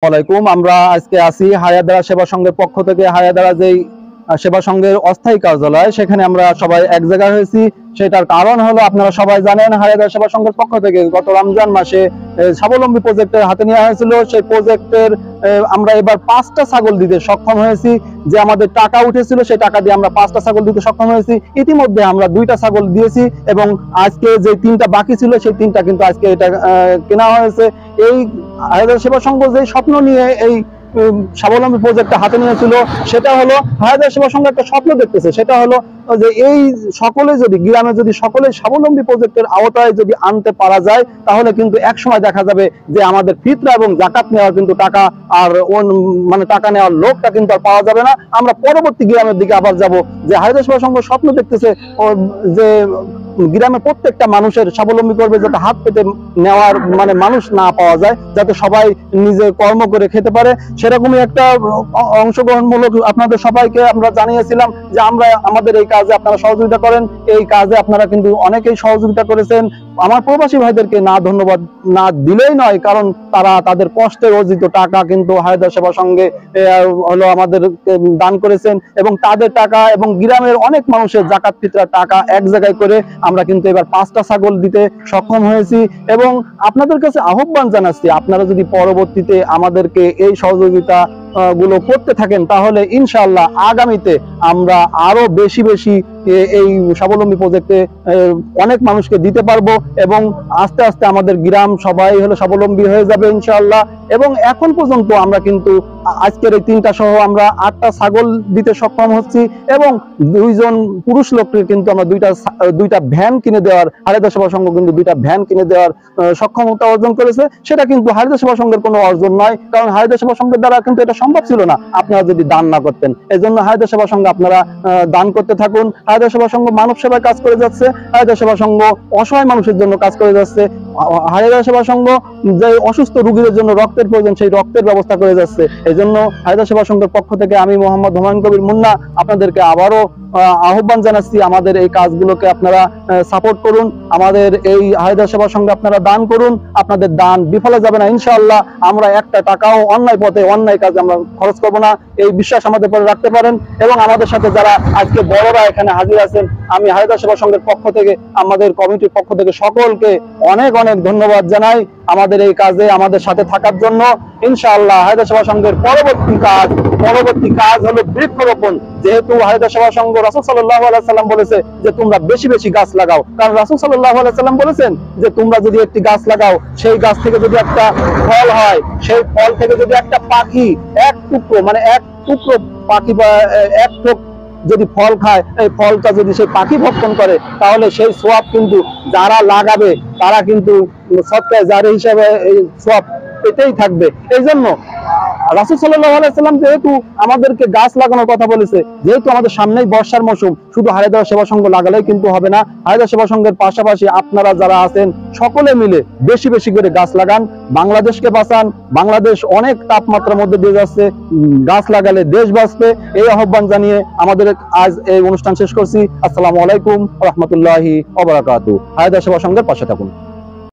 ওয়ালাইকুম। আমরা আজকে আছি হায়াদারা সেবা সংঘের পক্ষ থেকে। হায়াদারা যেই সেবা সংঘের অস্থায়ী কার্যালয়, সেখানে আমরা সবাই এক জায়গায় হয়েছি। সেটার কারণ হলো, আপনারা সবাই জানেন, হায়াদারা সেবা সংঘের পক্ষ থেকে গত রমজান মাসে স্বাবলম্বী প্রজেক্টের হাতে নেওয়া হয়েছিল। সেই প্রজেক্টের আমরা এবার 5টা ছাগল দিতে সক্ষম হয়েছি। যে আমাদের টাকা উঠেছিল, সেই টাকা দিয়ে আমরা 5টা ছাগল দিতে সক্ষম হয়েছি। ইতিমধ্যে আমরা 2টা ছাগল দিয়েছি এবং আজকে যে 3টা বাকি ছিল, সেই 3টা কিন্তু আজকে এটা কেনা হয়েছে। এই হায়াদারা সেবা সংঘ যে স্বপ্ন নিয়ে এই স্বাবলম্বী প্রজেক্টটা হাতে নিয়েছিল, সেটা হলো হায়াদারা সেবা সংঘ একটা স্বপ্ন দেখতেছে। সেটা হলো যে এই সকলে যদি গ্রামে যদি সকলে স্বাবলম্বী প্রজেক্টের আওতায় যদি আনতে পারা যায়, তাহলে কিন্তু এক সময় দেখা যাবে যে আমাদের ফিতরা এবং যাকাত নেওয়ার কিন্তু টাকা আর মানে টাকা নেওয়ার লোকটা কিন্তু আর পাওয়া যাবে না। আমরা পরবর্তী গ্রামের দিকে আবার যাব। যে হায়াদারা সেবা সংঘ স্বপ্ন দেখতেছে যে গ্রামে প্রত্যেকটা মানুষের স্বাবলম্বী করবে, যাতে হাত পেতে নেওয়ার মানে মানুষ না পাওয়া যায়, যাতে সবাই নিজে কর্ম করে খেতে পারে। সেরকমই একটা অংশগ্রহণমূলক আপনাদের সবাইকে আমরা জানিয়েছিলাম যে আমরা আমাদের এই কাজে আপনারা সহযোগিতা করেন। এই কাজে আপনারা কিন্তু অনেকেই সহযোগিতা করেছেন। আমার প্রবাসী ভাইদেরকে না ধন্যবাদ না দিলেই নয়, কারণ তারা তাদের কষ্টের অর্জিত টাকা কিন্তু হায়াদারা সেবা সংঘে হলো আমাদের দান করেছেন, এবং তাদের টাকা এবং গ্রামের অনেক মানুষের যাকাত ফিতরার টাকা এক জায়গায় করে আমরা কিন্তু এবার 5টা ছাগল দিতে সক্ষম হয়েছি। এবং আপনাদের কাছে আহ্বান জানাচ্ছি, আপনারা যদি পরবর্তীতে আমাদেরকে এই সহযোগিতা গুলো করতে থাকেন, তাহলে ইনশাআল্লাহ আগামীতে আমরা আরো বেশি বেশি এই স্বাবলম্বী প্রজেক্টে অনেক মানুষকে দিতে পারবো, এবং আস্তে আস্তে আমাদের গ্রাম সবাই হলো স্বাবলম্বী হয়ে যাবে ইনশাআল্লাহ। এবং এখন পর্যন্ত আমরা কিন্তু আজকের এই 3টা সহ আমরা 8টা ছাগল দিতে সক্ষম হচ্ছি, এবং 2জন পুরুষ লোককে কিন্তু আমরা দুইটা ভ্যান কিনে দেওয়ার, হায়াদারা সেবা সংঘ কিন্তু 2টা ভ্যান কিনে দেওয়ার সক্ষমতা অর্জন করেছে। সেটা কিন্তু হায়াদারা সেবা সংঘের কোনো অর্জন নয়, কারণ হায়াদারা সেবা সংঘের দ্বারা কিন্তু এটা সম্ভব ছিল না আপনারা যদি দান না করতেন। এই জন্য হায়াদারা সেবা সংঘ আপনারা দান করতে থাকুন। হায়াদারা সেবা সংঘ মানব সেবায় কাজ করে যাচ্ছে। হায়াদারা সেবা সংঘ অসহায় মানুষের জন্য কাজ করে যাচ্ছে। হায়াদারা সেবা সংঘ যে অসুস্থ রোগীদের জন্য রক্তের প্রয়োজন, সেই রক্তের ব্যবস্থা করে যাচ্ছে। এই জন্য হায়াদারা সেবা সংঘের পক্ষ থেকে আমি মোহাম্মদ হুমায়ুন কবির মুন্না আপনাদেরকে আবারও আহ্বান জানাচ্ছি, আমাদের এই কাজগুলোকে আপনারা সাপোর্ট করুন। আমাদের এই হায়াদারা সেবা সংঘে আপনারা দান করুন। আপনাদের দান বিফলে যাবে না ইনশাআল্লাহ। আমরা একটা টাকাও অন্যায় পথে অন্যায় কাজে আমরা খরচ করব না, এই বিশ্বাস আমাদের পরে রাখতে পারেন। এবং আমাদের সাথে যারা আজকে বড়রা এখানে হাজির আছেন, আমি হায়াদারা সেবা সংঘের পক্ষ থেকে, আমাদের কমিটির পক্ষ থেকে সকলকে অনেক অনেক ধন্যবাদ জানাই আমাদের এই কাজে আমাদের সাথে থাকার জন্য। ইনশাআল্লাহ হায়াদারা সেবা সংঘের পরবর্তী কাজ হলো বৃক্ষরোপণ। যেহেতু হায়াদারা সেবা সংঘ রাসূল সাল্লাল্লাহু আলাইহি সাল্লাম বলেছে যে তোমরা বেশি বেশি গাছ লাগাও, কারণ রাসূল সাল্লাল্লাহু আলাইহি সাল্লাম বলেছেন যে তোমরা যদি একটি গাছ লাগাও, সেই গাছ থেকে যদি একটা ফল হয়, সেই ফল থেকে যদি একটা পাখি এক টুকরো পাখি বা এক ঠোক যদি ফল খায়, এই ফলটা যদি সেই পাখি ভক্ষণ করে, তাহলে সেই সওয়াব কিন্তু যারা লাগাবে তারা কিন্তু সদকায়ে জারি হিসেবে এই সওয়াব পেতেই থাকবে। এই জন্য রাসূল সাল্লাল্লাহু আলাইহি সাল্লাম যেহেতু আমাদেরকে গাছ লাগানোর কথা বলেছে, যেহেতু আমাদের সামনেই বর্ষার মৌসুম, শুধু হায়াদারা সেবা সংঘ লাগালেই কিন্তু হবে না। হায়াদারা সেবা সংঘের পাশাপাশি আপনারা যারা আছেন সকলে মিলে বেশি বেশি করে গাছ লাগান, বাংলাদেশকে বাঁচান। বাংলাদেশ অনেক তাপমাত্রার মধ্যে দিয়ে যাচ্ছে, গাছ লাগালে দেশ বাঁচবে। এই আহ্বান জানিয়ে আমাদের আজ এই অনুষ্ঠান শেষ করছি। আসসালামু আলাইকুম ওয়া রাহমাতুল্লাহি ওয়া বারাকাতুহু। হায়াদারা সেবা সংঘের পাশে থাকুন।